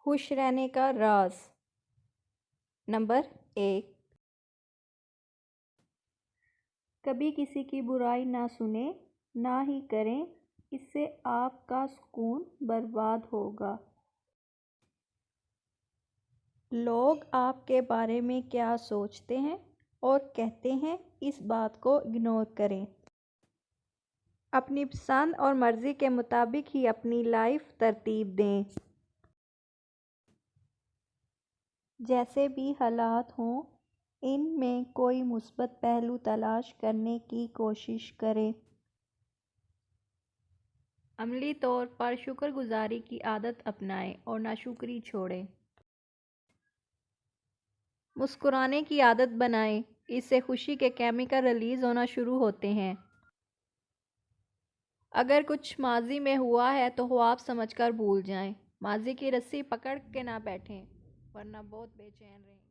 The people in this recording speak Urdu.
خوش رہنے کا راز۔ نمبر 1، کبھی کسی کی برائی نہ سنیں، نہ ہی کریں، اس سے آپ کا سکون برباد ہوگا۔ لوگ آپ کے بارے میں کیا سوچتے ہیں اور کہتے ہیں، اس بات کو اگنور کریں۔ اپنی پسند اور مرضی کے مطابق ہی اپنی لائف ترتیب دیں۔ جیسے بھی حالات ہوں، ان میں کوئی مثبت پہلو تلاش کرنے کی کوشش کریں۔ عملی طور پر شکر گزاری کی عادت اپنائیں اور ناشکری چھوڑیں۔ مسکرانے کی عادت بنائیں، اس سے خوشی کے کیمیکل ریلیز ہونا شروع ہوتے ہیں۔ اگر کچھ ماضی میں ہوا ہے تو خواب سمجھ کر بھول جائیں۔ ماضی کی رسی پکڑ کے نہ بیٹھیں، ورنہ بہت بے چین رہیں گے۔